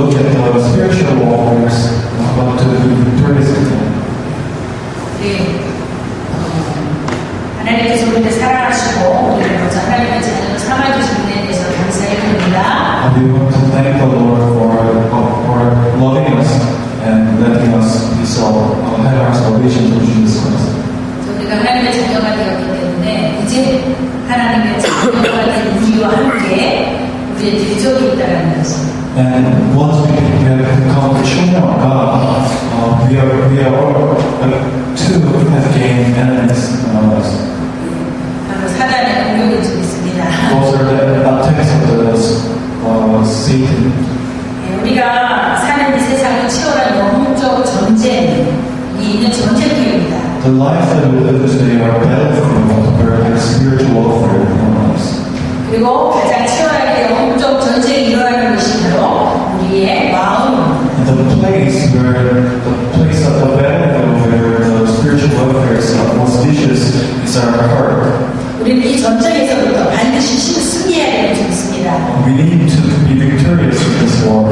look at the spiritual warriors about to be victorious in them. 하나님께서 우리를 사랑하시고 우리를 먼저 하나님의 자녀로 삼아주신 데 대해서 감사히 드립니다. We want to thank the Lord for loving us and letting us have our salvation through Jesus Christ. 우리가 하나님의 자녀가 되었기 때문에 이제 하나님의 자녀가 된 우리와 함께 우리의 대적이 있다는 것입니다. And once we have become the children of God, we are all two have gained enemies among us. 바로 사단의 공격일 수 있습니다. Those are the attacks of Satan. 우리가 사는 이 세상은 치열한 영적 전쟁이 있는 전쟁터입니다. The lives that we live today are battlefield where there's spiritual warfare among us. 그리고 가장 치열하게 영적 전쟁이 일어나는 것이 바로 우리의 마음. The place of the battlefield where the spiritual warfare is most vicious is our heart. 우리는 이 전쟁에서부터 반드시 승리해야 될 줄 믿습니다. We need to be victorious in this war.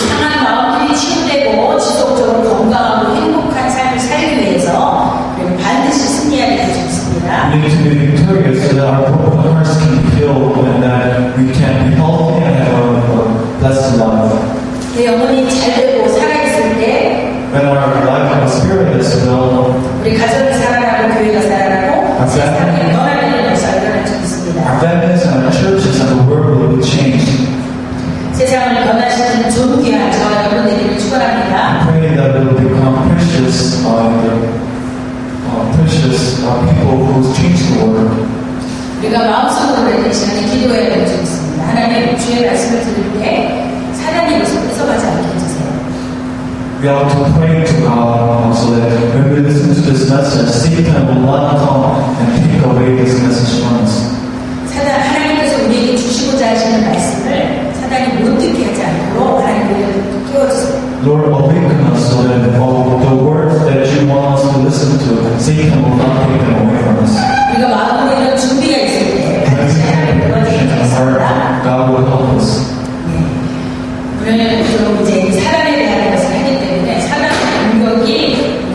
상한 마음들이 치유되고 지속적으로 건강하고 행복한 삶을 살기 위해서 우리는 반드시 승리해야 될 줄 믿습니다. We need to be victorious so that our broken hearts can be healed and that we can be healthy and have a blessed life. 내 영혼이 잘 되고 살아있을 때 When our life and spirit is well, 우리 가정이 살아나고 교회가 살아나고 세상이 변화되는 역사가 일어날 줄 믿습니다. our families and our churches and the world will be changed. 세상을 변화시키는 존귀한 저와 여러분들에게 축원합니다. I pray that we will become precious people who change the world. 우리가 마음속으로 이 시간에 기도해야 될 줄 믿습니다. 하나님 주의 말씀을 들을 때 사단이 우리에서 뺏어가지 않게 해주세요. We ought to pray to God so that when we listen to this message, Satan will not come and take away this message from us. 하나님께서 우리에게 주시고자 하시는 말씀을 사단이 못 듣게 하지 않도록 하나님 우리를 깨워주세요. Lord, awaken us so that the words that you want us to listen to, Satan will not take them away from us. 우리가 마음에 이런 준비가 있을 때 반드시 하나님 도와주실 수 있습니다. God will help us. 우리는 좀 이제 사단에 대한 것을 하기 때문에 사단의 공격이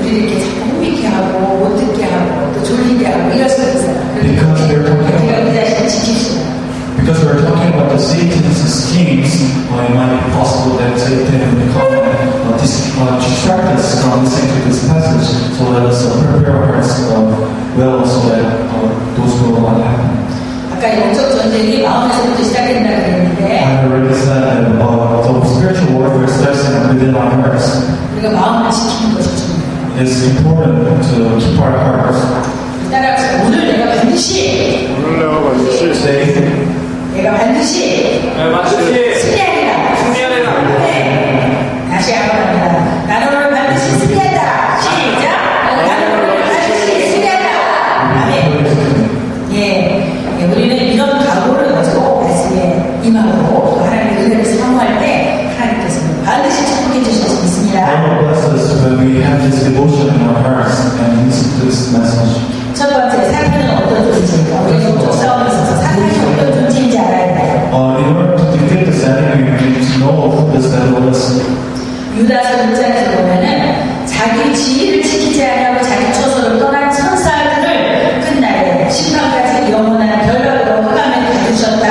우리를 이렇게 자꾸 혼미케 하고 못 듣게 하고 또 졸리게 하고 이럴 수가 있어요. 우리가 우리 자신을 지킵시다. Because we're talking about the Satan's schemes, it might be possible that Satan will come and distract us from listening to this passage. So let us prepare our hearts well so that those will not happen. 아까 영적 전쟁이 마음에서부터 시작된다고 그랬는데 I already said that the spiritual warfare starts within our hearts. 우리가 마음을 지키는 것이 중요해요. It's important to keep our hearts. 따라서 오늘 내가 반드시 승리하리라. 네. 다시 한번 합니다. 나는 오늘 반드시 승리한다. 시작. 나는 오늘 반드시 승리한다. 아멘. 예, 우리는 이런 각오를 가지고 말씀에 임하고 하나님의 은혜를 사모할 때 하나님께서 반드시 축복해 주실 수 있습니다. God bless us when we have this devotion in our hearts and listen to this message. 첫 번째, 사탄은 어떤 존재인가? 우리 영적 싸움에 있어서 사탄이 어떤 존재인지 알아야 돼요. In order to defeat this enemy, we need to know who this devil is. 유다서 6장에서 보면은 자기 지위를 지키지 않고 자기 처소를 떠난 천사들을 끝날에 심판까지 영원한 결박으로 흑암에 가두셨다.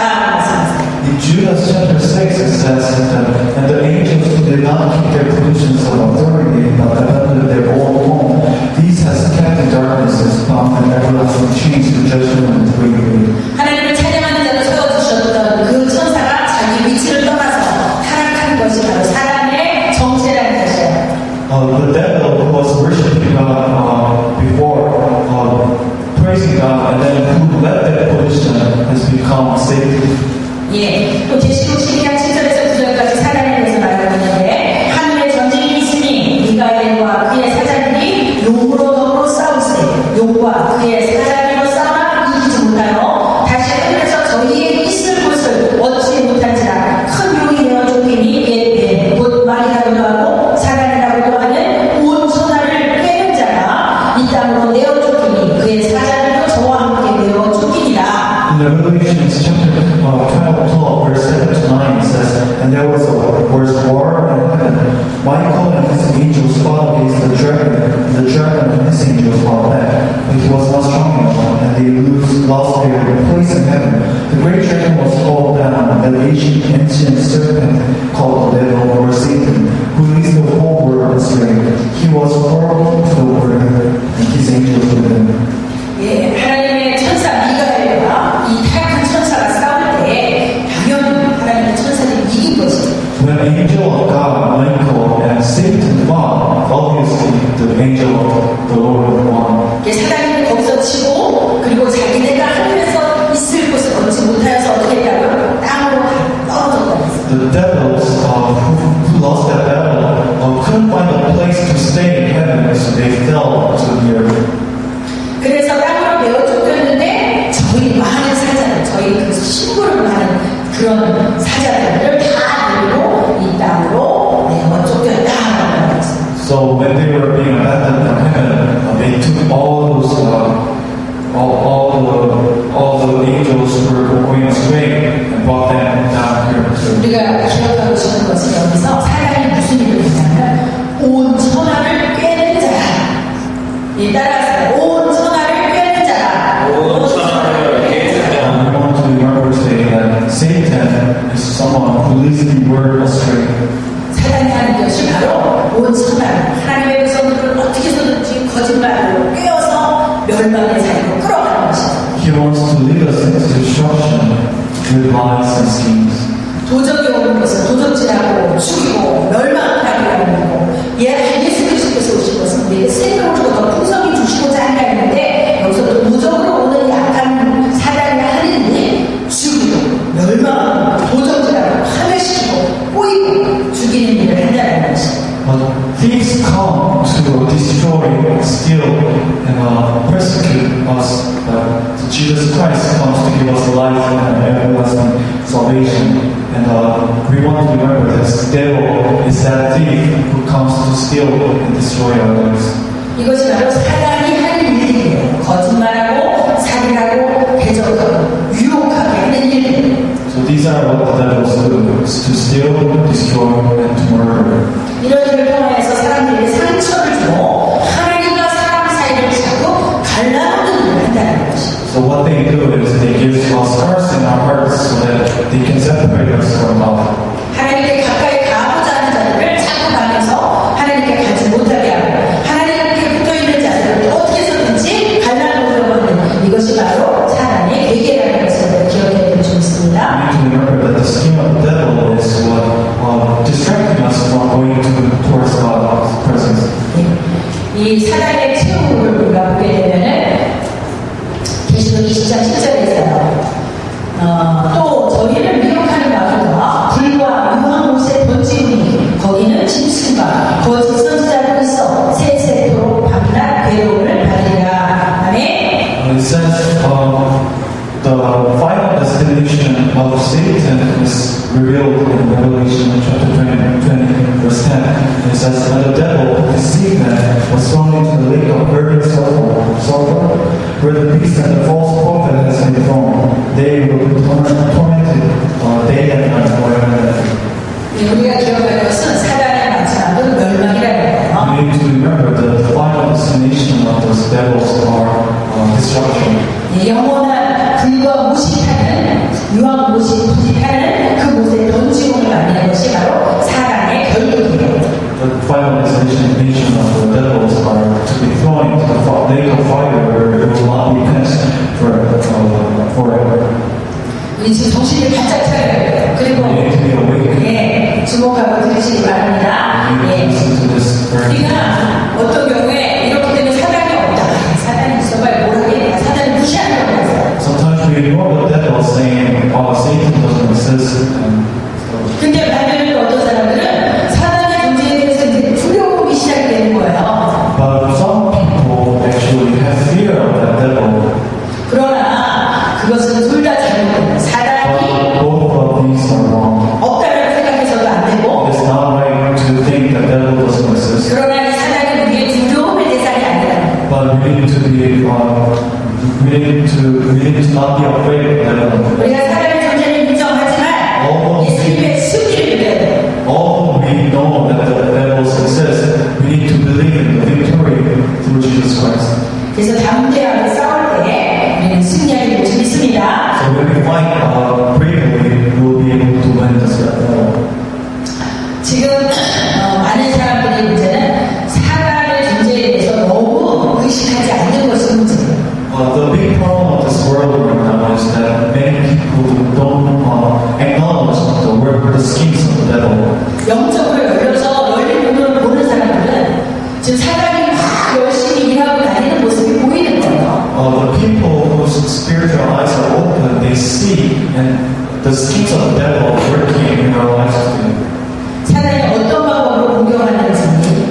In Judah chapter 6 it says that and the angels who did not keep their positions of authority but abandoned their own home, these has kept in darkness as bound in everlasting chains to judgment and to great grief. 하나님을 찬양하는 자로 세워주셨던 그 천사가 자기 위치를 떠나서 타락한 것이 바로 사람의 정체라는 것이에요. The devil who was worshiping God before, praising God, and then who left that position has become Satan. 예, 또 계시록 12장 7절에서 9절까지 사단에 대해서 말하고 있는데 하늘에 전쟁이 있으니 미가엘과 그의 사자들이 용으로 더불어 싸우세 용과 그의 사자들로 싸우나 이기지 못하여 다시 하늘에서 저희의 있을 곳을 얻지 못한지라 큰 용이 되어 쫓기니 옛뱀 곧 말이라고도 하고 사단이라고도 하는 온 천하를 꿰는 자가 이 땅으로 내어 쫓기니 그의 사자들도 저와 함께 내어 쫓기니라. In the Revelations chapter 12, verse 7 to 9, it says, "And there was war in heaven. Michael and his angels fought against the dragon, and the dragon and his angels fought back. But he was not strong enough, and they lost their place in heaven. The great dragon was called down, and the ancient serpent called the devil or Satan, who leads the whole world astray. He was hurled into the water, and his angels with him." 예, 하나님의 천사 미가엘과 이 타락한 천사가 싸울 때 당연히 하나님의 천사들이 이긴 것이죠. When the angel of God, Michael, and Satan fought, obviously the angel of the Lord won. 사단이 거기서 치고 그리고 자기네가 하늘에서 있을 곳을 얻지 못하여서 어떻게 했다고요? 땅으로 떨어졌다고 했어요. The devils who lost that battle couldn't find a place to stay in heaven, so they fell to the earth. 그래서 땅으로 내어 쫓겼는데 저희 많은 사자들, 저희 그 신부를 하는 그런 사자들을 다 데리고 이 땅으로 내어 쫓겼다라고 했어요. So when they were being abandoned from heaven, they took all the angels who were going astray and brought them down here. 우리가 기억하고 싶은 것은 여기서 사단이 무슨 일을 했냐면 온 천하를 꿰는 자라. 이 따라서 온 천하를 꿰는 자라. 온 천하를 꿰는 자라. I want to remember today that Satan is someone who leads the world astray. 사단이 하는 것이 바로 온 천하를 하나님의 백성들을 어떻게 해서든지 거짓말로 꿰어서 멸망의 자리로 끌어가는 것이죠. He wants to lead us into destruction with lies and schemes. 도적이 오는 것은 도적질하고 죽이고 멸망하게 하는 거고 예수 그리스도께서 오신 것은 우리에게 생명을 주고 더 풍성히 주시고자 한다 했는데 여기서 또 도적으로 오는 약한 사단이 하는 일이 죽이고 멸망하고 도적질하고 파멸시키고 꼬이고 죽이는 일을 한다는 것입니다. But thieves come to destroy, steal, and persecute us. But Jesus Christ comes to give us life and everlasting salvation. And we want to remember that the devil is that thief who comes to steal and destroy our lives. 이것이 바로 사단이 하는 일이에요. 거짓말하고 살인하고 대적하고 유혹하게 하는 일이에요. So these are what the devils do: is to steal, destroy, and to murder. 이런 일을 통해서 사람들에게 상처를 주고 하나님과 사람 사이를 자꾸 갈라놓는 일을 한다는 것이죠. So what they do is they give us scars in our hearts so that they can separate us from God. 하나님께 가까이 가보자 하는 자들을 자꾸 가면서 하나님께 가지 못하게 하고 하나님께 붙어있는 자들을 어떻게 해서든지 갈라놓으려고 하는 이것이 바로 사단의 계계라는 것을 기억해야 될 수 있습니다. We need to remember that the scheme of the devil is what distracting us from going towards God's presence. 이 사단의 최후를 우리가 보게 되면은 계시록 20장 10절에 있어요. 또 저희를 미혹하는 마귀가 불과 유황 옷에 던지우니 거기는 짐승과 거짓 선지자로 있어 세세토록 밤낮 괴로움을 받으리라. 아멘. It says the final destination of Satan is revealed in Revelation chapter 20, verse 10. And it says, "And the devil, deceived them, was thrown into the lake of burning sulfur, where the beast and the false prophet has been thrown. They will be tormented day and night forever." 우리가 기억할 것은 사단의 마지막은 멸망이라는 거예요. We need to remember that the final destination of those devils are destruction. 영원한 불과 무식하는 유황 못이 부딪하는 그 못에 던지고 만드는 것이 바로 사단의 결국이에요. The final destination of the devils are to be thrown into the lake of fire where it will not be quenched forever. 우리 지금 정신을 바짝 차려야 돼요. 그리고 We need to be awake. 주목하고 들으시기 바랍니다. We need to listen to this very 우리가 어떤 경우에 이렇게 되면 사단이 없다. 사단이 있어봐야 뭘 하겠냐. 사단을 무시하는 거예요. Sometimes we ignore the devil saying, Satan doesn't exist. 근데 반면에 어떤 사람들은 사단의 존재에 대해서 이제 두려움이 시작되는 거예요. But some people actually have fear of the devil. 그러나 그것은 둘 다 잘못된 사단이 Both of these are wrong. 없다라고 생각해서도 안 되고 It's not right to think the devil doesn't exist. 그러나 이 사단이 우리의 두려움의 대상이 아니라 But we need to not be afraid afraid of them. 우리가 사단의 존재를 인정하지만 예수님의 승리를 믿어야 돼요. Although we know that the devils exist, we need to believe in the victory through Jesus Christ. 그래서 담대하게 싸울 때 우리는 승리하게 될 수 있습니다. So when we fight bravely, we will be able to win this battle. 지금 많은 사람들의 문제는 사단의 존재에 대해서 너무 의식하지 않는 것이 문제예요. The big problem of this world right now is that many people don't acknowledge the work, the schemes of the devil. 영적으로 열려서 열린 눈으로 보는 사람들은 지금 사단이 막 열심히 일하고 다니는 모습이 보이는 거예요. The people whose spiritual eyes are open, they see and the schemes of the devil working in our lives today. 사단이 어떤 방법으로 공격하는지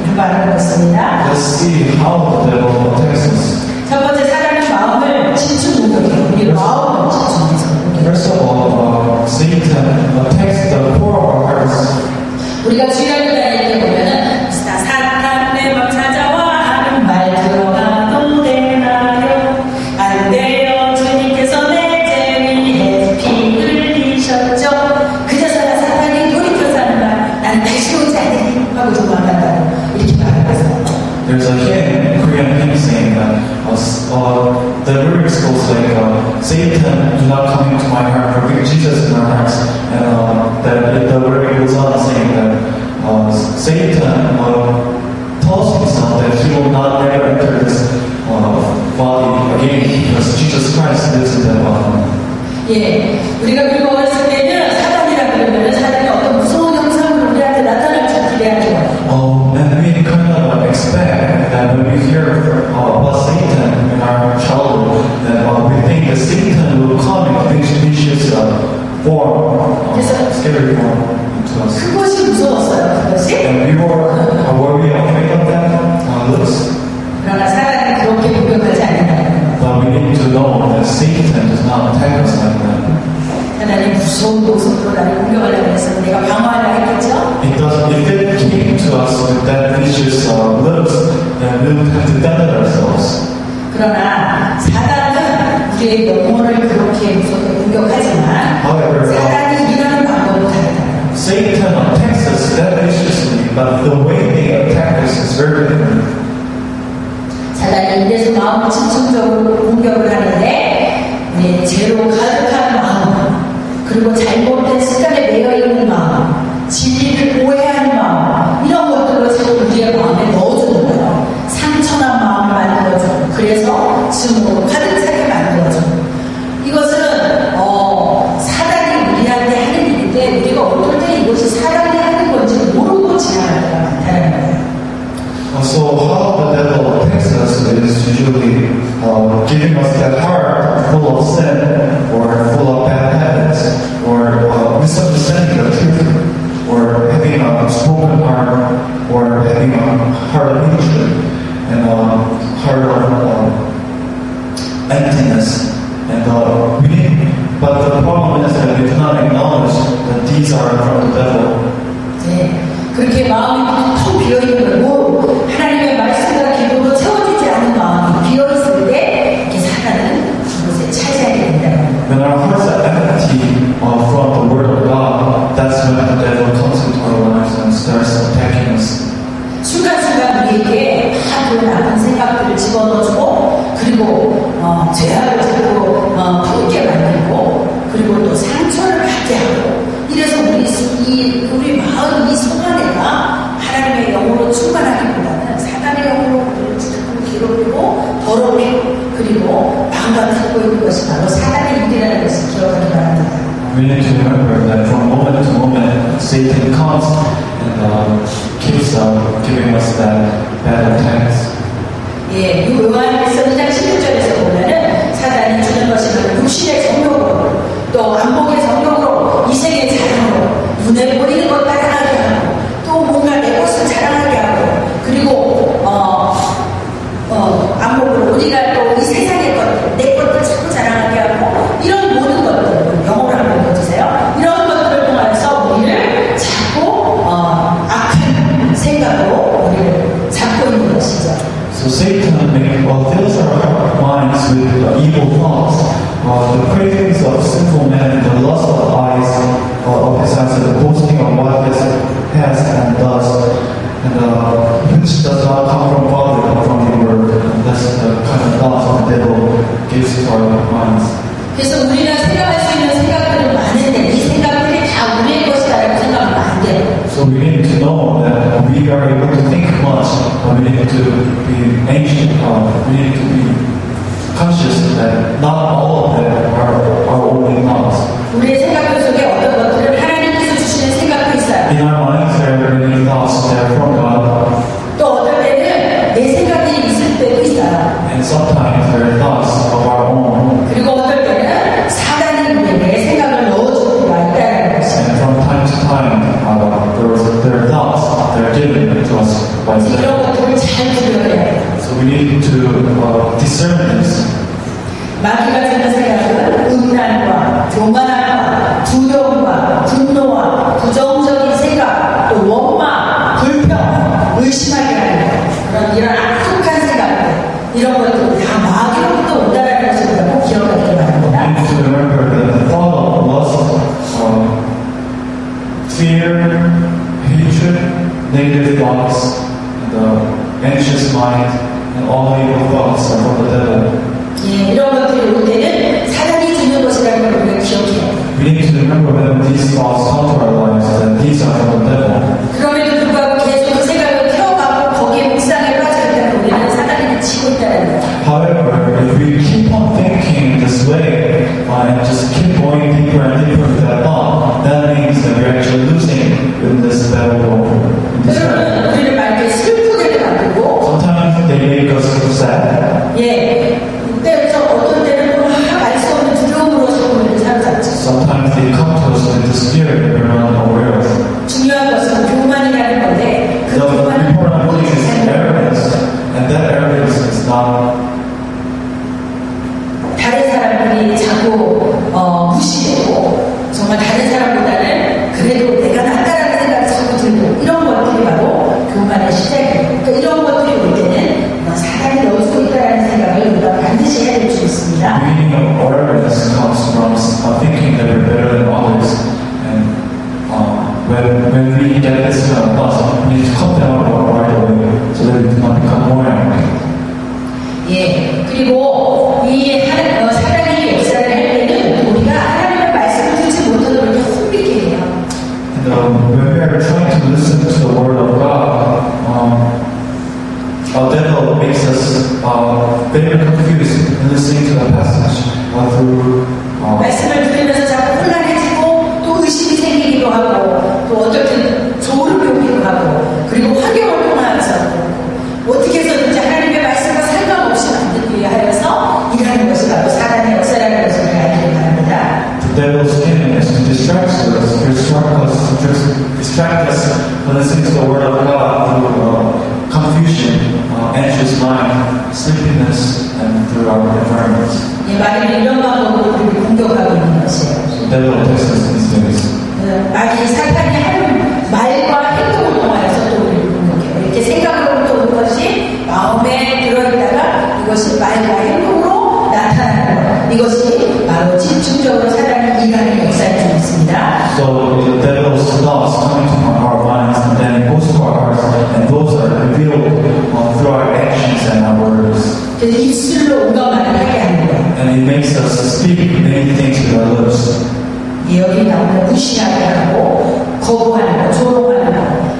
한번 알아보겠습니다. Let's see how the devil attacks us. 첫 번째, 사단의 마음을 집중 공격해요. 우리 마음을 집중해서 공격해요. First of all, Satan attacks the core of our hearts. 우리가 주일학교 다닐 때 보면은 사탄 내 맘 찾아와 하는 말 들어가도 되나요? 안 돼요. 주님께서 내 죄 위에 피 흘리셨죠. 그저서야 사탄이 돌이켜서 하는 말, 나는 다시 오지 않으리 하고 도망간다고 이렇게 말하고 있어요. There's a hymn, Korean hymn saying that the lyrics goes like, Satan, do not come into my heart, for Jesus in our hearts. And that the lyric goes on saying that Satan tells himself that he will not ever enter this body again because Jesus Christ lives in that body. 예, 우리가 그리고 어렸을 때는 사단이라 그러면 사단이 어떤 무서운 형상으로 우리한테 나타날 줄 기대하죠. And we kind of expect that when we hear about Satan in our childhood, that we think that Satan will come in vicious form, scary form into us. 그것이 무서웠어요, 그것이. And we were we afraid of that looks? 그러나 사단은 그렇게 공격하지 않는다는 거예요. But we need to know that Satan does not attack us like that. 사단이 무서운 모습으로 나를 공격하려고 해서 내가 방어하려 했겠죠? If it came to us with that vicious looks, then we would have to defend ourselves. 그러나 사단은 우리의 영혼을 그렇게 무섭게 공격하지만 사단이 일하는 방법은 다르다. Satan attacks us that viciously, but the way they attack us is very different. 사단이 이래서 마음을 집중적으로 공격을 하는데 우리의 죄로 가득한 마음, 그리고 잘못된 습관에 매여 있는 마음, 진리를 오해하는 마음, 이런 것들로 자꾸 우리의 마음에 넣어주는 거예요. 상처난 마음을 만들어주고, 그래서 증오로 가득 차게 만들어주고. 이것은 사단이 우리한테 하는 일인데 우리가 어떨 때 이것이 사단이 하는 건지 모르고 지나갈 때가 많다는 거예요. So how the devil attacks us is usually giving us that heart full of sin, or full of bad habits, or misunderstanding the truth, or having a spoken heart, or having a heart of hatred, and a heart of emptiness. But the problem is that we cannot acknowledge that these are from the devil. 네, 그렇게 마음이 텅 비어있는 거고 하나님의 말씀과 기도로 채워지지 않은 마음이 비어있을 때 이렇게 사단은 그것에 차지하게 된다는 거예요. When our hearts are empty from the Word of God, that's when the devil comes into our lives and starts attacking us. 순간순간 우리에게 그 나쁜 생각들을 집어넣어주고, 그리고 죄악을 자꾸 품게 만들고, 그리고 또 상처를 받게 하고, 이래서 우리 마음, 이 속 안에가 하나님의 영으로 충만하기보다는 사단의 영으로 우리를 자꾸 괴롭히고 더럽히고, 그리고 망가뜨리고 있는 것이 바로 사단의 일이라는 것을 기억하기 바랍니다. We need to remember that from moment to moment, Satan comes and keeps giving us that bad attacks. 예, 요한일서 2장 16절에서 보면은 사단이 주는 것이 바로 육신의 정욕으로, 또 안목의 정욕으로, 이생의 자랑으로, 눈에 보이는 것 따라하게 하고, 또 뭔가 내 것을 자랑하게 하고, 그리고 안목으로 우리가 또 이 세상의 것들, 내 것들 자꾸 자랑하게 하고, 이런 모든 것들, 영어로 한번 읽어주세요. 이런 것들을 통해서 우리를 자꾸 악한 생각으로 우리를 잡고 있는 것이죠. So Satan fills our minds with evil thoughts. The of sinful man, the lust of eyes, of his eyes, the boasting of what he has and does, and which does not come from Father, but from the Word. And that's the kind of thoughts the devil gives to our minds. 그래서 우리가 생각할 수 있는 생각들은 많은데 이 생각들이 다 우리의 것이다라고 생각하면 안 돼요. So we need to know that we are able to think much, but we need to be anxious, we need to be conscious that not all of them are only thoughts. 우리의 생각들 속에 어떤 것들은 하나님께서 주시는 생각도 있어요. In our minds, there are many thoughts that are from God, 또 어떨 때는 내 생각들이 있을 때도 있어요. and sometimes there are thoughts of our own. 그리고 어떨 때는 사단이 우리에게 생각을 넣어줄 때가 있다는 것이에요. And from time to time, there are thoughts that are given to us by 이런 Satan. 것들을 잘 구별해야 돼요. So we need to discern this. 마귀가 주는 생각은 음란과 교만함과 두려움과 분노와 부정적인 생각, 또 원망, 불평, 의심하게 하는 그런 이런 악독한 생각들, 이런 것들은 다 마귀로부터 온다는 것을 우리가 꼭 기억하기 We 바랍니다. need to remember that the thought of lust, fear, hatred, negative thoughts, and the anxious mind, and all evil thoughts are from the devil. 예, 이런 것들이 올 때는 사단이 주는 것이라는 걸 우리가 기억해야 돼요. We need to remember when these thoughts come to our lives that these are from the devil. 그럼에도 불구하고 계속 그 생각을 태워가고 거기에 묵상에 빠져있다면 우리는 사단에게 지고 있다는 거예요. However, if we keep on thinking this way and just keep going deeper and deeper with that thought, that means that we're actually losing in this battle. In this battle. 그러면 우리를 막 이렇게 슬프게 만들고, Sometimes they make us sad. 예, 그때서 어떤 때는 또 알 수 없는 두려움으로 우리를 사로잡죠. Sometimes they come to us with the spirit that we're not aware of. 중요한 것은 교만이라는 건데 그 The 교만은 important thing is 어디서 arrogance, and that arrogance is not. 다른 사람들이 자꾸 무시되고 정말 다른 사람보다는 그래도 내가 낫다라는 생각이 자꾸 들고 이런 것들이 바로 교만의 시작이에요. 그러니까 이런 것들이 올 때는 사단이 넣어주고 있다는 생각을 우리가 반드시 해야 될 수 The 있습니다. meaning of arrogance comes from thinking that we're better than others, and when we get this kind of thoughts, we need to cut them out right away so that we do not become more arrogant. 예, 그리고 이 사단이 역사를 할 때는 우리가 하나님의 말씀을 듣지 못하도록 이렇게 혼비게 해요. And when we are trying to listen to the word of God, devil makes us very confused in listening to the passage through. 말씀을 들으면서 자꾸 혼란해지고 또 의심이 생기기도 하고 또 어떨 때는 소름이 오기도 하고 그리고 환경을 통하여서 어떻게 해서든지 하나님의 말씀과 상관없이 만들기 위하여서 일하는 것이 바로 사단의 역사라는 것을 알기를 바랍니다. The devil's aim is to distract us from listening to the word of God through confusion, anxious mind, sleepiness, and through our environments. 예, 마귀는 이런 방법으로 우리를 공격하고 있는 것이에요. So the devil takes us these days. 마귀 사탄이 하는 말과 행동을 통하여서 또 우리를 공격해요. 이렇게 생각으로부터 오는 것이 마음에 들어있다가 이것이 말과 행동으로 나타나는 것. 이것이 바로 집중적으로 사단이 일하는 역사일 수 있습니다. So the devil's thoughts come to our minds and then it goes to our hearts, and those are revealed through our actions and our words. 그래서 입술로 온갖 말을 하게 하는 거예요. And it makes us speak many things with our lips. 여기 나오는 무시하게 하고 거부하는 거, 조롱하는 거,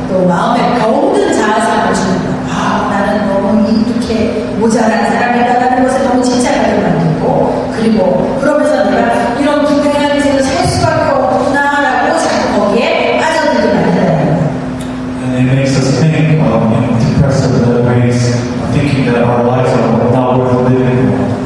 또 마음에 병든 자아상을 주는 거. 아, 나는 너무 이렇게 모자란 사람이다라는 것에 너무 집착하게 만들고 그리고 그러면서 내가 이런 불행한 인생을 살 수밖에 없구나라고 자꾸 거기에 빠져들게 만든다는 거예요. And it makes us think in depressive ways, thinking that our lives are not worth living.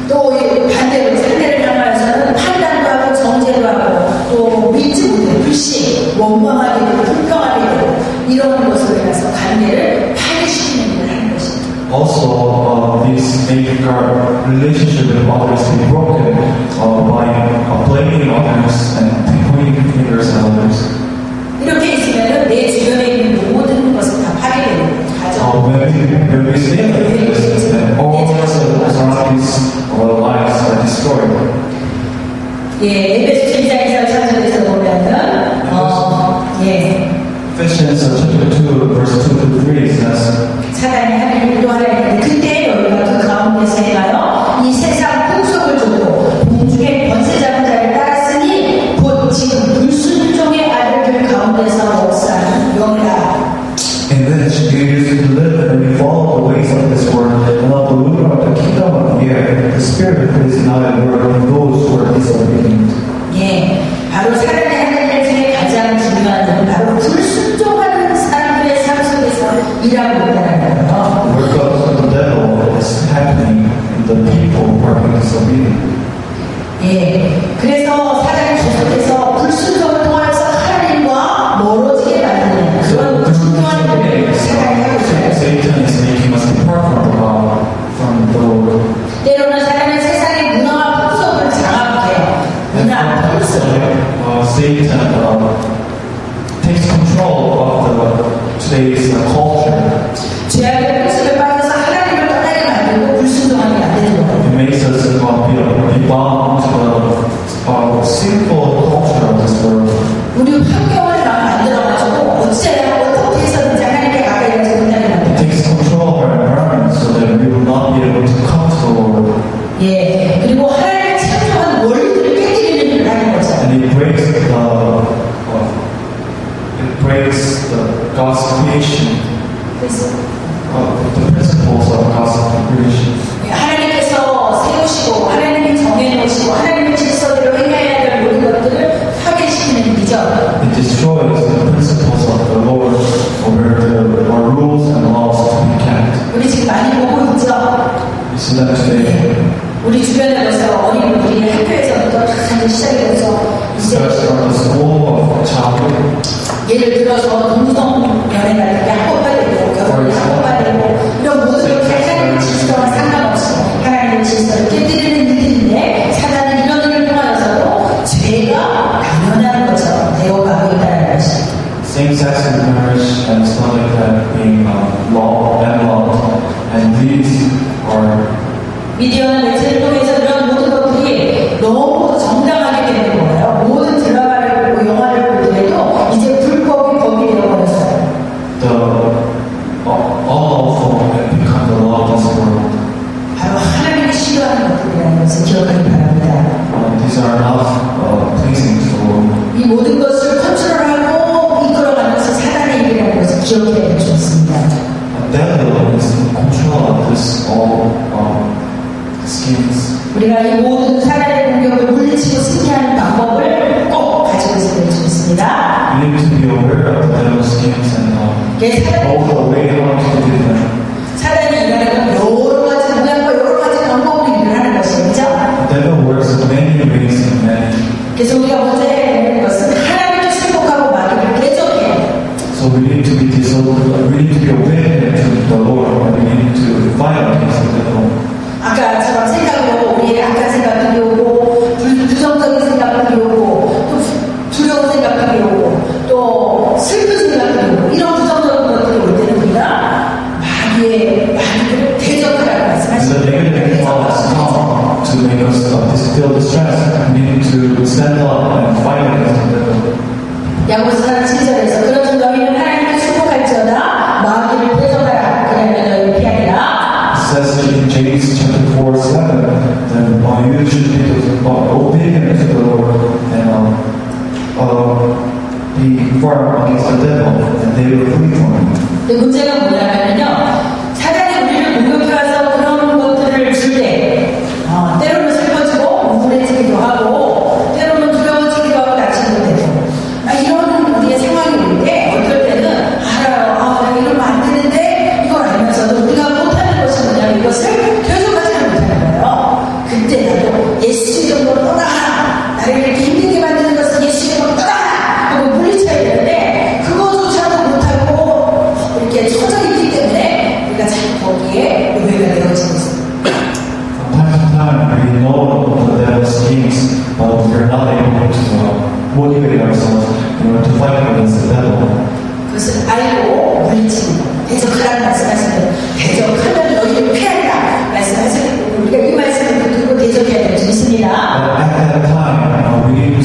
또 반대로 상대를 향하여서는 판단도 하고 정죄도 하고 또 믿지 못해 불신, 원망하게 되고 불평하게 되고 이런 것을 해서 관계를 파괴시키는 일을 하는 것입니다. Also, these make our relationship with others be broken by blaming others and pointing fingers at others. 이렇게 있으면 내 주변에 있는 모든 것은 다 파괴되는 거예요. 가정. When we say like this, then all of our surroundings, our lives are destroyed. 예, 에베소 2장 3절에서 보면은, 예. Ephesians chapter 2, verse 2 to 3 says, 사단이 하는 일도 하라 했는데, 그때 너희가 그 가운데서 행하여 이 세상 풍속을 쫓고, 공중의 권세 잡은 자를 따랐으니, 곧 지금 불순종의 아들들 가운데서 역사하는 영이라. in which you used to live and you followed the ways of this world, and of the ruler of the kingdom of the air, the spirit who is now at work in those who are disobedient. 예, 바로 사단이 하는 일 중에 가장 중요한 것은 바로 불순종하는 사람들의 삶 속에서 일하고 있다는 거예요. The work of the devil is happening in the people who are being disobedient. 예, 그래서 사단이 계속해서 불순종을 통해서 하나님과 멀어지게 만드는 그런 중요한 일을 사단이 하고 있어요. Satan is making us depart from the Lord. 때로는 사단은 세상의 문화와 풍속을 장악해요. 문화, 풍속. Satan takes control of today's culture. 죄악의 풍속에 빠져서 하나님을 떠나게 만들고 불순종하게 만드는 거예요. It makes us be bound to the sinful culture of this world. 우리 환경을 만들어가지고 어떻게 해서든지 하나님께 가까이 가지 못하게 만들어요. It takes control of our environment so that we will not be able to come to the Lord. 예, 그리고 하나님의 창조한 원리들을 깨뜨리는 일을 하는 거죠. And it breaks the God's creation, 그래서 the principles of God's creation. 하나님께서 세우시고 하나님이 정해놓으시고 하나님의 질서대로 행해야 될 모든 것들을 파괴시키는 일이죠. It destroys the principles of the Lord over our rules and laws to be kept. 우리 지금 많이 보고 있죠. You see that today. 우리 주변에서 어린이들이 학교에서부터 다 시작이 돼서 이제 Starts from the school of childhood. 예를 들어서 동성 연애가 되게 합법화되고 결혼이 합법화되고 이런 모든 것이 하나님의 질서와 상관없이 하나님의 질서를 깨뜨리는 일들인데 사단은 이런 일을 통하여서도 죄가 당연한 것처럼 되어가고 있다는 것입니다. Same-sex marriage and stuff like that being outlawed, and these are 미디어나 매체를 통해서 이런 모든 것들이 너무 정당하게 되는 거예요. 모든 드라마를 보고 영화를 보더라도 이제 불법이 법이 되어버렸어요. unlawful and become the law of this world. 바로 하나님이 싫어하는 것들이라는 것을 기억하기 바랍니다. These are not pleasing to the Lord. 이 모든 것을 컨트롤하고 이끌어가는 것은 사단의 일이라는 것을 기억해야 좋습니다. The devil is in control of this all schemes. 우리가 이 모든 사단의 공격을 물리치고 승리하는 방법을 꼭 가지고 있어야 좋습니다. We need to be aware of the devil's schemes and all the way how to do them. 사단이 일하는 건 여러 가지 모양과 여러 가지 방법으로 일을 하는 것이죠. The devil works in many ways and many. 그래서 우리가 먼저 해야 되는 것은 하나님을 승복하고 마귀를 대적해야 해요. So we need to be obedient to the Lord, and we need to fight against the devil. 아까처럼 생각으로 우리의 악한 생각들이 오고 부정적인 생각들이 오고 또 두려운 생각들이 오고 또 슬픈 생각들이 오고 이런 부정적인 것들이 올 때는 우리가 마귀를 대적하라고 And the 말씀하십니다. negative thoughts come to make us feel distressed. We need to stand up and fight against the devil. 야고보서 7절에서 그러므로 너희는 하나님을 축복할지어다 마귀를 대적하라 그러면 너희를 피하리라. It says in James chapter 4:7 that you should be obedient to the Lord and be firm against the devil, and they will flee from you. 근데 문제가 뭐냐면요, 사단이 우리를 공격해와서 그런 것들을 줄 때, 때로는 슬퍼지고 우울해지기도 하고, 때로는 두려워지기도 하고 다치기도 되고, 이런 우리의 상황이 올 때, 어떨 때는 알아요, 내가 이러면 안 되는데 이걸 알면서도 우리가 못하는 것이 뭐냐면 이것을 계속하지는 못하는 거예요. 그때라도 예수 이름으로 떠나라, 나를 이렇게 힘들게 만드는 것은 예수 이름으로 떠나라 하고 물리쳐야 되는데 그거조차도 못하고 이렇게 소정이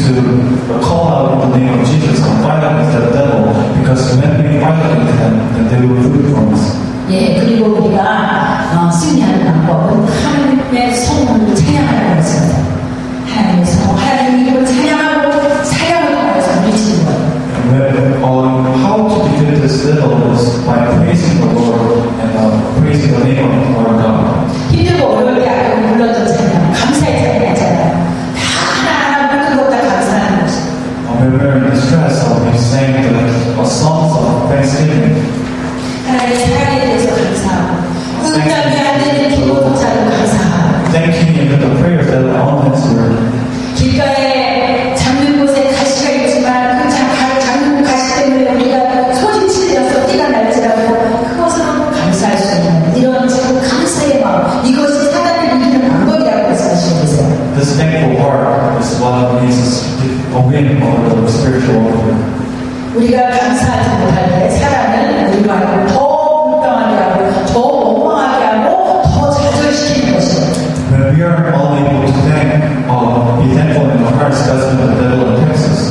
to call out in the name of Jesus and fight against the devil, because when we fight against them, then they will flee from us. 예, 그리고 우리가 승리하는 방법은 하나님의 성령을 찬양하는 것입니다. 하나님의 성, 하나님의 이름을 찬양하고 사랑을 통해서 물리치는 것. How to defeat this devil is by praising the Lord and praising the name of our God. 힘들고 어려울 때 아까 불렀던 찬양, 감사의 찬양이잖아요. 하나하나 모든 것 다 감사하는 것입니다. When we're in distress, we sing the songs of thanksgiving. 하나님의 사랑에 대해서 감사하고 응답이 안 되는 기도조차도 감사하고 Thanking Him for the prayers that are unanswered. 길가에 잠든 곳에 가시가 있지만 그 잠든 가시 때문에 우리가 소진치려서 띠가 날지라도 그것으로 감사할 수 있는 이런 참 감사의 마음, 이것이 사단을 이기는 방법이라고 말씀하시고 계세요. This thankful heart is what makes us win over the spiritual warfare. 우리가 감사하지 못할 때 사람은 우리로 하여금 더 불평하게 하고 더 원망하게 하고 더 좌절시키는 것이에요. When we are unable to be thankful in our hearts, that's when the devil attacks us.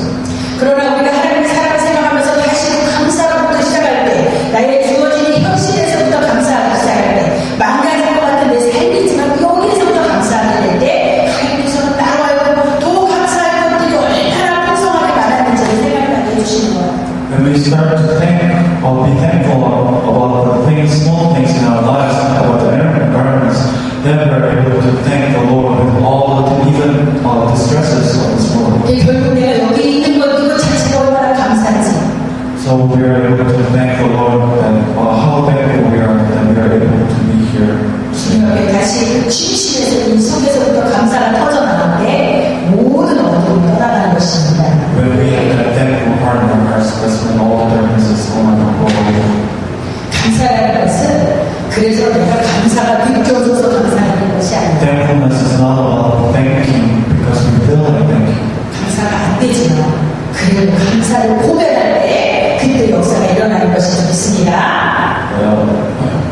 그러나 우리가 하나님의 사랑을 생각하면서 다시 감사로부터 시작할 때, 나의 주어진 현실에서부터 감사하기 시작할 때, 망가질 것 같은 내 삶이지만 여기에서부터 감사하게 될 때, 하나님께서는 나로 하여금 더 감사할 것들이 얼마나 풍성하게 많았는지를 생각나게 해주시는 거예요. When we start to think or be thankful about the things, small things in our lives, about the environments, then we're able to thank the Lord with all the even distresses of this world. 결국 내가 여기 있는 것 이것 자체가 얼마나 감사한지. So we are able to thank the Lord and how thankful we are that we are able to be here. 주님께 다시 그 중심에서 이 속에서부터 감사가 터져나갈 때 모든 어둠이 떠나가는 것입니다. When we have that thankful heart in our hearts, that's when all the darkness is gone and go away. 감사라는 것은 그래서 내가 감사가 느껴져서 감사하는 것이 아니라 Thankfulness is not about thanking because we feel like thanking. 감사가 안 되지만 그래도 감사를 고백할 때 그때 역사가 일어나는 것이 좋습니다.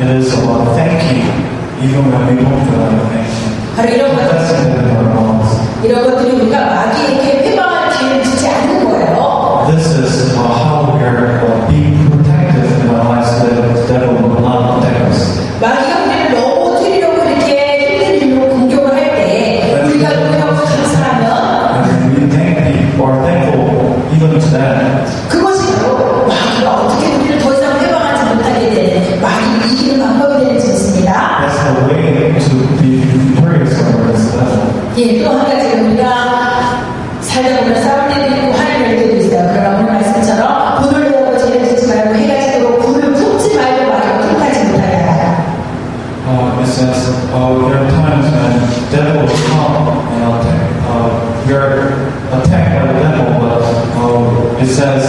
It is about thanking even when we don't feel like thanking. 바로 이런 That's 것들, in our mouths. 이런 것들이 우리가 마귀에게 회방할 기회를 주지 않는 거예요. This is how we are being protected in our lives so that the devil will not attack us. 마귀가 우리를 넘어뜨리려고 이렇게 힘든 일로 공격을 할 때 우리가 노력하고 감사하면 And we thank or thankful even to that. 그것이 바로 마귀가 어떻게 우리를 더 이상 회방하지 못하게 되는 마귀를 이기는 방법이 되는지 믿습니다. That's the way to be victorious over this devil. 예, 또 한 가지 우리가 살다 보면 싸울 때도 있고 화를 낼 때도 있어요. 그러나 오늘 말씀처럼 분을 내고 죄를 짓지 말고 해가 지도록 분을 품지 말고 마귀가 통하지 못하게 하라. It says there are times when devil will come and attack. We are attacked by the devil, but it says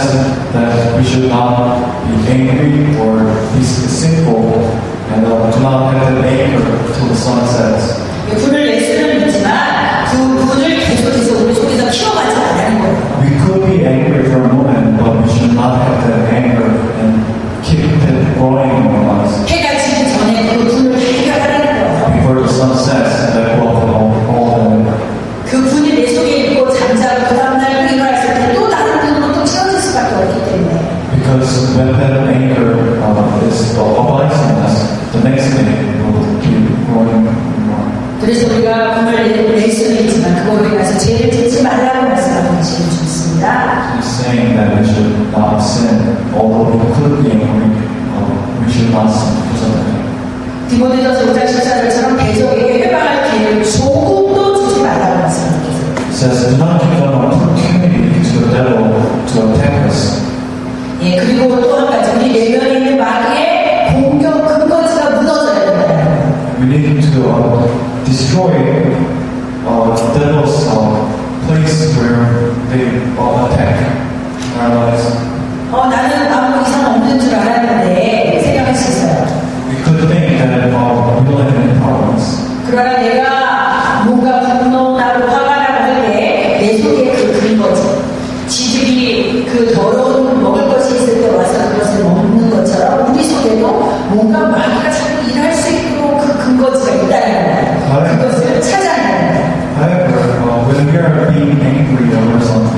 that we should not be angry or be sinful and do not have that anger till the sun sets. 분을 낼 수는 있지만 그 분을 계속해서 우리 속에서 키워가지 않는 거예요. We could be angry for a moment, but we should not have that anger and keep it growing in our lives. 해가 지기 전에 그 분을 해결하라는 거예요. Before the sun sets, that will all the 그 분이 내 속에 있고 잠자고 그 다음날 일어났을 때 또 다른 분으로 또 채워질 수밖에 없기 때문에 because when that anger is abides in us, the next day will keep growing more. 그래서 우리가 분을 낼 수는 있지만 그거로 인해서 죄를 짓지 말라고 말씀하고 계시는 좋습니다. He's saying that we should not sin, although we could be angry, we should not sin because of that. 디모데전서 5장 14절처럼 대적에게 회방할 기회를 조금도 주지 말라고 말씀하고 계세요. It says, do not give an opportunity to the devil to attack us. 예, 그리고 또 한 가지 우리 내면에 있는 마귀의 공격 근거지가 무너져야 된다. We need to destroy the devil's place where they attack our lives. 나는 아무 이상 없는 줄 알았는데 생각할 수 있어요. We could think that we live in problems. 그러나 내가 뭔가 분노나고 화가 나고 할 때 내 속에 그 근거지 지들이 그 더러운 먹을 것이 있을 때 와서 그것을 먹는 것처럼 우리 속에도 뭔가 마귀가 자꾸 일할 수 있도록 그 근거지가 있다는 거예요. 그것을 찾아내는 거예요. However, when we are being angry over something,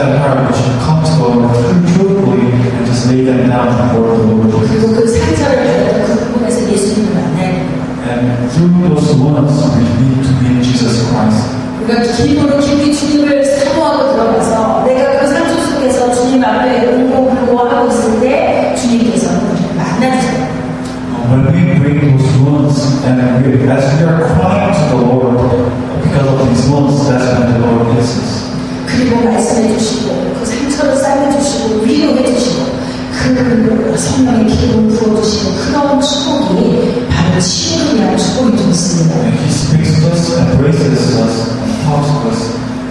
that heart, we should come to God truthfully and just lay them down before the Lord Jesus. 그리고 그 상처를 받았던 그 부분에서 예수님을 만나야 돼요. And through those wounds, we need to meet Jesus Christ. 우리가 기도로 깊이 주님을 사모하고 들어가서 내가 그 상처 속에서 주님 앞에 울고 하고 있을 때 주님께서는 우리를 만나주세요. When we bring those wounds and as we are crying to the Lord because of these wounds, that's when the Lord hears us. 그리고 말씀해 주시고 그 상처를 싸매주시고 위로해 주시고 그 성령의 기름을 부어주시고 그런 축복이 바로 치유를 위한 축복이 좀 있습니다. And He speaks to us, embraces us, and talks to us,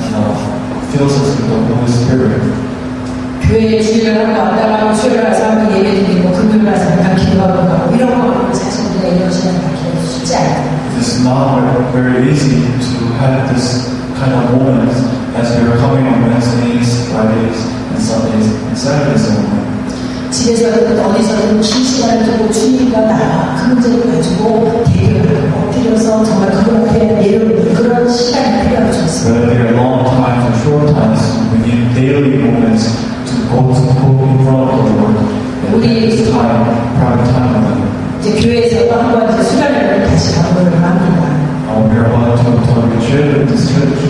and fills us with the Holy Spirit. 교회에 주일을 하고 왔다가 수요일 와서 한번 예배 드리고 금요일 와서 잠깐 기도하고 가고 이런 거 사실 우리가 이런 시간을 갖기가 쉽지 않아요. It's not very easy to have this kind of moments as we are coming on Wednesdays, Fridays, and Sundays, and Saturdays only. 집에서든 어디서든 긴 시간을 두고 주님과 나와 그 문제를 가지고 대결을 엎드려서 정말 그분 앞에 내려오는 그런 시간이 필요하죠. Whether they are long times or short times, we need daily moments to go in front of the Lord. And this time, private time with Him. 이제 교회에서도 한번 이제 수련회를 다시 가보려고 합니다. We are about to retreat this church.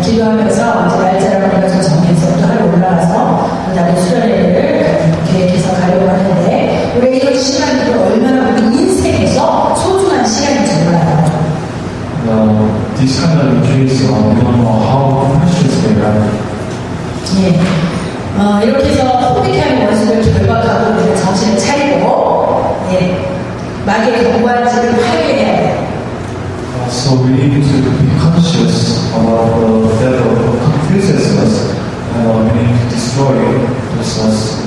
기도하면서 이제 날짜를 우리가 좀 정해서 또 하루 올라가서 그 다음에 수련회를 계획해서 가려고 하는데 우리 이런 시간들이 얼마나 우리 인생에서 소중한 시간인지 몰라요. These kind of retreats, we don't know how precious they are. 예, 이렇게 해서 포비케하는 원수를 결박하고 우리가 정신을 차리고 마귀의 경관지를 활개해야 돼요. So we need to be conscious about the devil who confuses us, and we need to destroy those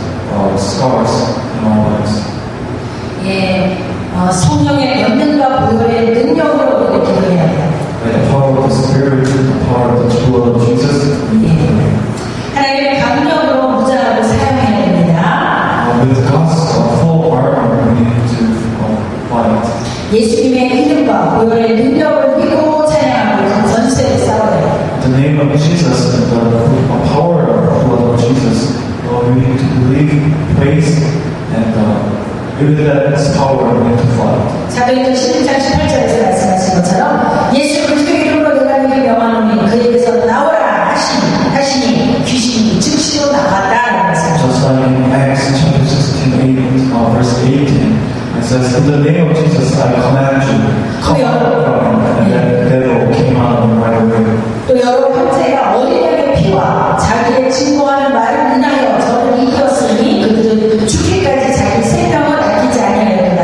scars in our lives. 예, 성령의 권능과 보혈의 능력으로 우리가 기도해야 돼요. By the power of the Spirit, the power of the blood of Jesus, we need to pray. 하나님의 강력으로 무장하고 사용해야 됩니다. With God's full armor, we need to fight. 예수님의 이름과 보혈의 능력을 믿고 찬양하고 그 권세를 싸워요. The name of Jesus and the power of the blood of Jesus, we need to believe, praise, and with that power, we need to fight. 사도행전 16장 18절에서 말씀하신 것처럼 예수 그리스도의 이름으로 내가 너희를 명하노니 그에게서 나오라 하시니 귀신이 즉시로 나왔다라는 말씀이죠. Just like in Acts chapter 16, verse 18, it says, in the name of Jesus, I command you, come out from him. And that devil came out of him right away. 또 여러 형제가 어린 양의 피와 자기의 증거하는 말을 인하여 저를 이겼으니 그들은 죽기까지 자기 생명을 아끼지 아니하였다.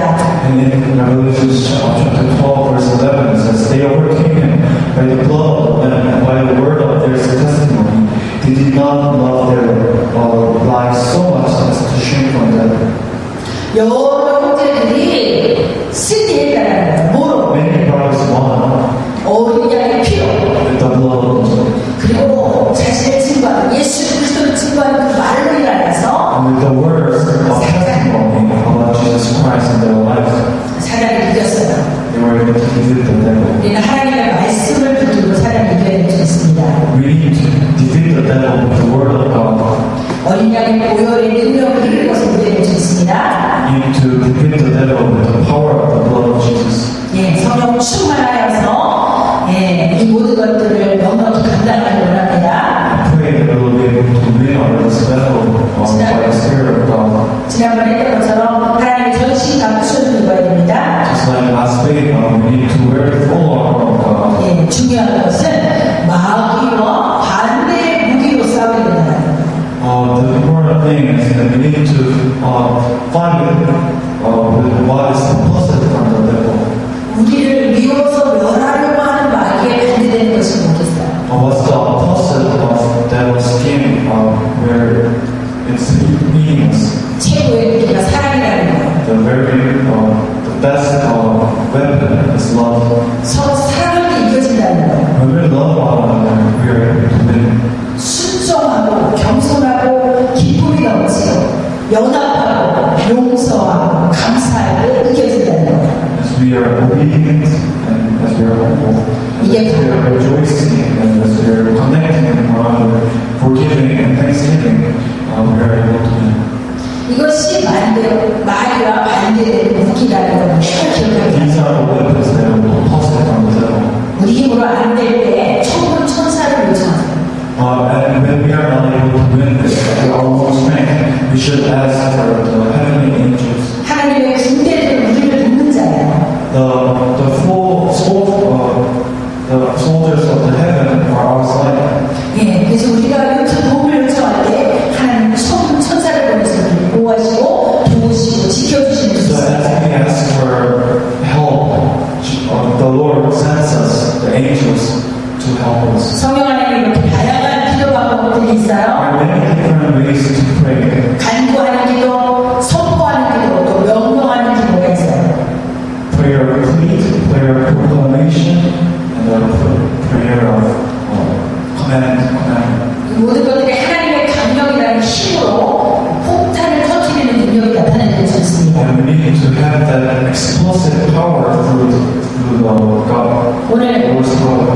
And in Revelation chapter 12, verse 11, it says, they overcame him by the blood of the Lamb and by the word of their testimony. They did not love their lives so much as to shrink from death. 여러 형제들이 승리했다는 거예요. 뭐로? Many brothers won 어린 양의 피로 with the blood of the Lamb. 그리고 자신의 증거하는 예수 그리스도를 증거하는 그 말로 인하여서 And with the words of testimony about Jesus Christ in their lives, 사단을 이겼어요. they were able to defeat the devil. 우리는 하나님의 말씀을 붙들고 사단을 이겨야 될 수 있습니다. We need to defeat the devil with the word of God. 어린 양의 보혈의 능력을 이기는 것을 우리에게 줄 수 있습니다. We need to defeat the devil with the power of the blood of Jesus. 예, 성령 충만하여서 이 모든 것들을 넉넉히 감당하기 원합니다. I pray that we will be able to win over this battle by the Spirit of God. 지난번에 했던 것처럼 하나님의 전신 감수를 입어야 됩니다. Just like last week, we need to wear the full armor of God. 예, 중요한 것은 마귀와 반대의 무기로 싸워야 된다는 거예요. The important thing is that we need to fight with what is opposite from the devil. 우리를 미워서 멸하려고 하는 마귀에 반대되는 것이 뭐겠어요? What's the opposite of devil's scheme where it's meaningless? 최고의 무기가 사랑이라는 거예요. The best weapon is love. 서로 사랑을 이겨진다는 거예요. When we love one another, we are able to win. 순종하고 겸손하고 기쁨이 넘치고 연합하고 용서하고 감사하고 이겨진다는 거예요. As we are obedient and as we are humble, and as we are rejoicing and as we are connecting with one another, forgiving and thanksgiving. 마귀와 반대되는 무기라는 걸 기억하게 These are the weapons that are opposite from the devil. 우리 힘으로 안 될 때 천군 천사를 요청하세요. And when we are not able to win this by our own strength, we should ask for the heavenly angels. 하나님의 군대들은 우리를 돕는 자예요. The soldiers of the heaven are our side. 예, 그래서 우리가 도움을 요청할 때 하나님 천군 천사를 보내서 우리를 보호하시고 도우시고 지켜주시는 So 주세요. as we ask for help, the Lord sends us the angels to help us. 성령 안에 이렇게 다양한 기도 방법들이 There 있어요. are many different ways to pray. 간구하는 기도, 선포하는 기도, 또 명령하는 기도가 있어요. Prayer of plea, prayer of proclamation, and a prayer of command. 이 모든 것들이 하나님의 강력이라는 힘으로 폭탄을 터뜨리는 능력이 나타내는 것입니다. And we need to have that explosive power through God. 오늘 Lord's power.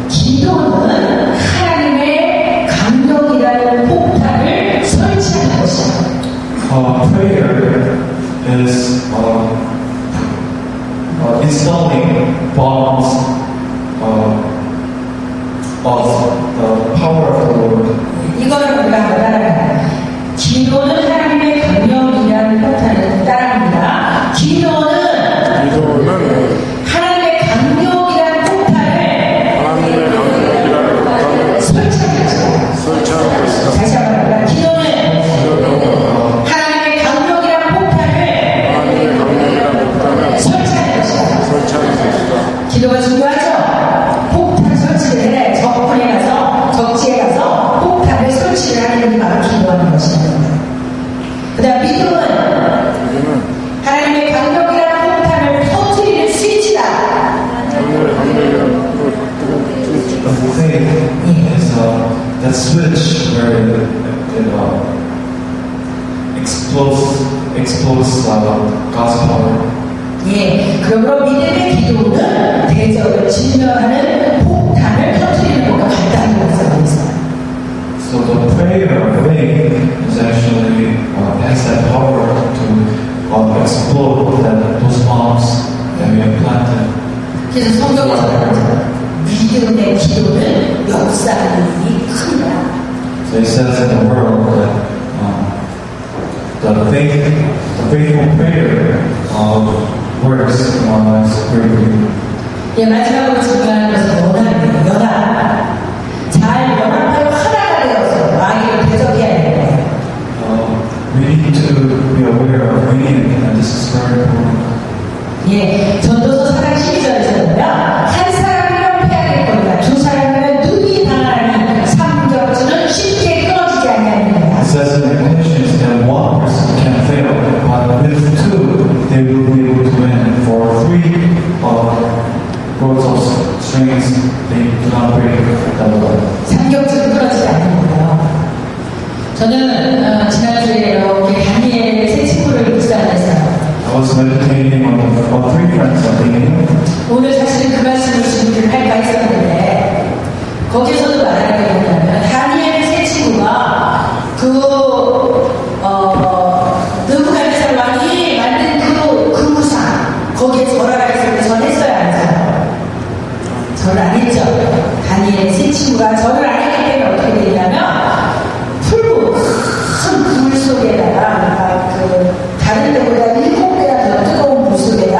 기도는 하나님의 강력이라는 폭탄을 설치하는 것이다. Prayer is installing bombs of the power of the Lord. 이거는 우리가 따라합니다. 기도는 하나님의 강력이라는 폭탄을 따라합니다. 기도는 하나님의 강력이라는 폭탄을 설치하는 것이다. 다시 한번 합니다. 기도는 하나님의 강력이라는 폭탄을 설치하는 것이다. 기도가 중요하죠. 폭탄 설치를 해 적군에 가서 적지에 가서 폭탄을 설치를 하는 게 바로 기도하는 것입니다. 그 다음 믿음은 하나님의 강력이라는 폭탄을 터뜨리는 스위치다. Faith is that switch where it explodes God's power. 예, 그러므로 믿음의 기도는 대적을 진멸하는 폭탄을 터뜨리는 것과 같다는 것을 알고 있어요. So the prayer of faith is actually has that power to explode those bombs that we have planted. 그래서 성경에서 믿음의 기도는 역사하는 일이 크다. So it says in the world that the faithful prayer works among us greatly. 예, 마지막으로 중요한 것은 연합이에요. 연합. 잘 연합하여 하나가 되어서 마귀를 대적해야 됩니다. We need to be aware of winning, and this is very important. 예, 전도서 4장 12절에서 보면 한 사람이면 패하게 거니와 두 사람이면 눈이 당하니 삼겹살은 쉽게 끊어지지 않냐입니다. It says in Galatians that one person can fail, but with two, they will be able to win. For three cords of strings, they do not break that one. 삼겹살은 끊어지지 않는데요. 저는 지난주에 이렇게 다니엘의 세 친구를 묵상했어요. I was meditating on three friends of Daniel. 오늘 사실은 그 말씀을 준비를 할까 했었는데 거기서도 말하는 게 뭐냐면 다니엘의 세 친구가 느부갓네살 왕이 만든 그 무상 거기에 절하라 했을 때 절했어요 안 했어요? 절을 안 했죠. 다니엘의 세 친구가 절을 안 했기 때문에 어떻게 되냐면 풀무 큰 불 속에다가 다른 데보다 7배가 더 뜨거운 물 속에다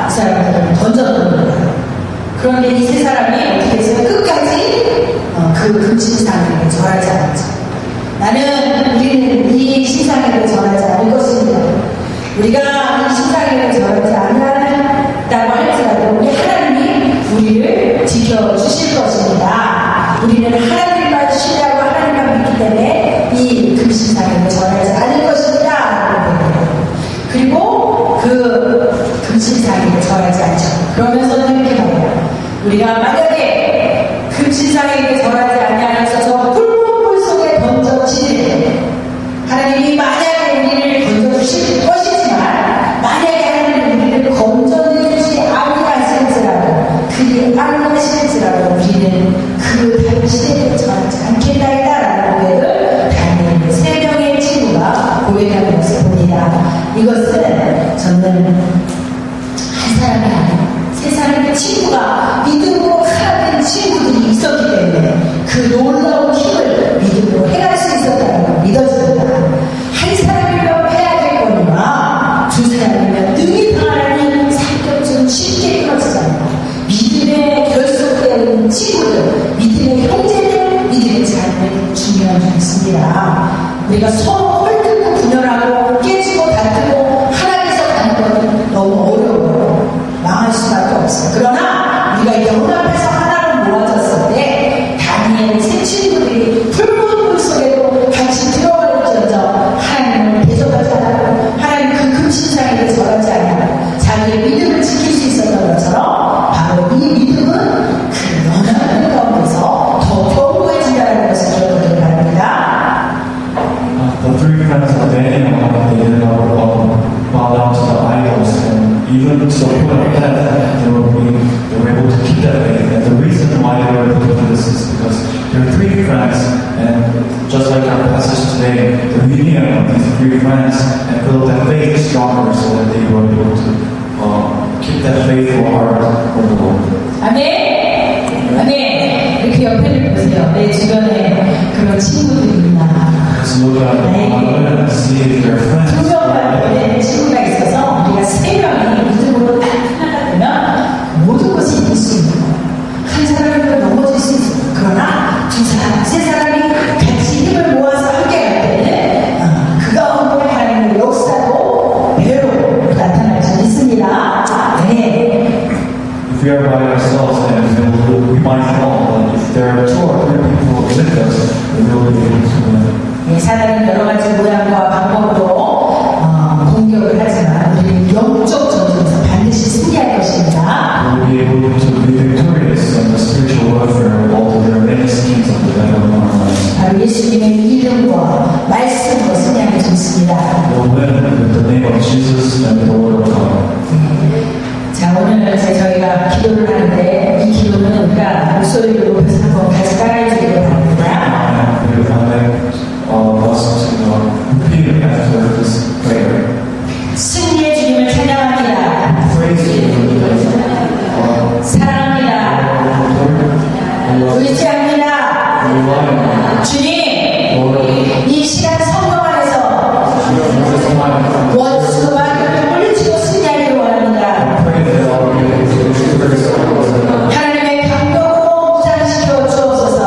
이 사람들을 던져놓는 거예요. 그런데 이 세 사람이 어떻게 했어요? 끝까지 이것은 저는 한 사람이 아니라 세 사람의 친구가 믿음으로 하나된 친구들이 있었기 때문에 그 놀라운 힘을 믿음으로 해갈 수 있었다는 걸 믿어집니다. 한 사람이면 해야 될 거니와 두 사람이면 능히 당하니 성격적으로 쉽게 끊어지잖아요. 믿음에 결속되어 있는 친구들, 믿음의 형제들, 믿음의 자녀들 중요한 점 있습니다. 우리가 서로 헐뜯고 분열하고 깨지고 다투고 하나님께서 가는 것은 너무 어려워요. 망할 수밖에 없어요. 그러나 우리가 연합해서 하나로 모아졌을 때 다니엘의 새 친구들이 붉은 물 속에도 같이 들어갈지어정 하나님을 대적하지 않고 하나님 그 금신상에게 절하지 않고 자기의 믿음을 지킬 수 있었던 것처럼 바로 이 믿음은 그 연합의 가운데서 더 견고해진다는 것을 기억하기 바랍니다. The three friends of Daniel, they did not bow down to the idols, and even to the point of death, they were able to keep that faith. And the reason why they were able to do this is because there are three friends, and just like our passage today, the union of these three friends and build that faith stronger so that they were able to keep that faithful heart for the Lord. 아멘! 아멘! 이렇게 옆에를 보세요. 내 주변에 그런 친구들이 있나. So look at one and see their friends. 두 명만 보낸 친구가 있어서 우리가 세 명이 믿음으로 딱 하나가 되면 모든 것이 이길 수 있는 거예요. 한 사람이면 넘어질 수 있어요. 그러나 두 사람, 세 사람이 같이 힘을 모아서 함께 갈 때는 그 가운데 하나님의 역사도 배로 나타날 수 있습니다. 네. If we are by ourselves, then we might fall. But if there are two or three people with us, then we'll be able to win. 네, 사단은 여러 가지 모양과 방법으로 공격을 하지만 우리는 영적 전쟁에서 반드시 승리할 것입니다. We'll be able to be victorious in the spiritual warfare, although there are many schemes of the devil in our lives. 바로 예수님의 이름과 말씀으로 승리하게 좋습니다. We'll win with the name of Jesus and the Word of God. 자, 오늘 저희가 기도를 하는데 이 기도는 우리가 목소리를 높여서 한번 같이 따라해주기를 바랍니다. Repeat after this prayer. 승리의 주님을 찬양합니다. 사랑합니다. 의지합니다. 주님, 이 시간 성령 안에서 원수 마귀를 물리치고 승리하기를 원합니다. 하나님의 강력으로 무장시켜 주옵소서.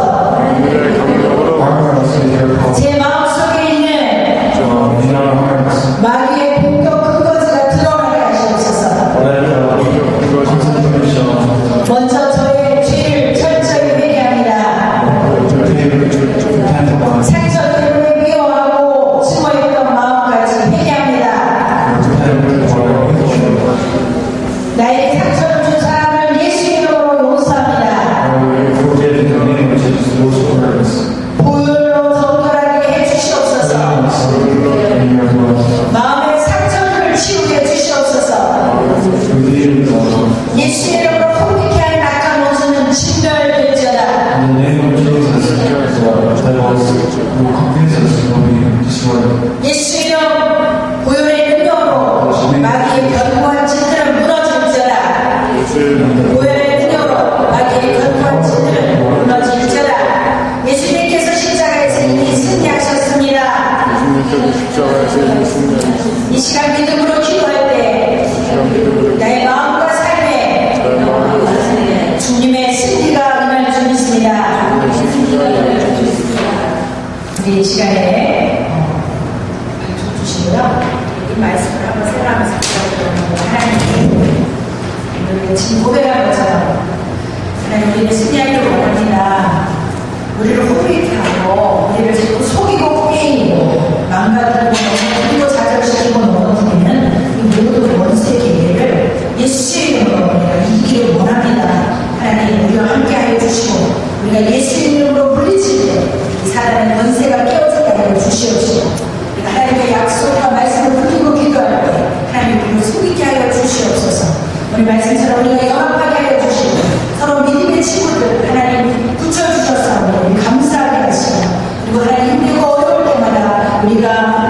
제 마음속에 있는 마귀의 공격 근거지가 드러나게 하시옵소서. 먼저 저의 죄를 철저히 회개합니다. 상처 때문에 미워하고 숨어있던 마음까지 회개합니다. 나에게 상처를 준 사람을 예수 이름으로 용서합니다. 보혈로 정결하게 해주시옵소서. 마음의 상처를 치유해 주시옵소서. 예수 이름으로 혼미케 하는 악한 원수는 진멸될지어다. 예수 이름 보혈의 능력으로 마귀의 견고한 진들은 무너질지어다. 보혈의 능력으로 마귀의 견고한 진들은 무너질지어다. 예수님께서 십자가에서 이미 승리하셨습니다. 이 시간 믿음으로 기도할 때 나의 마음과 삶에 주님의 승리가 임할 줄 믿습니다. 우리 이 시간에 발표 주시고요. 이 말씀을 한번 생각하면서 기도하는 하나님, 우리가 지금 고백한 것처럼 하나님 우리를 승리하기를 원합니다. 우리를 호의케 하고 우리를 자꾸 속이고 게임이고 망가뜨리고 그리고 좌절시키고 넘어뜨리는 이 모든 원수의 계획을 예수의 이름으로 우리가 이기를 원합니다. 하나님 우리와 함께하여 주시고 우리가 예수 이름으로 물리칠 때 이 사단의 권세가 깨어지게 하여 주시옵시고 우리가 하나님의 약속과 말씀을 붙들고 기도할 때 하나님 우리를 속이게 하여 주시옵소서. 우리 말씀처럼 우리가 연합하게 하여 주시고 서로 믿음의 친구들 하나님 붙여주셨사오니 우리 감사하게 하시고 그리고 하나님 힘들고 어려울 때마다 우리가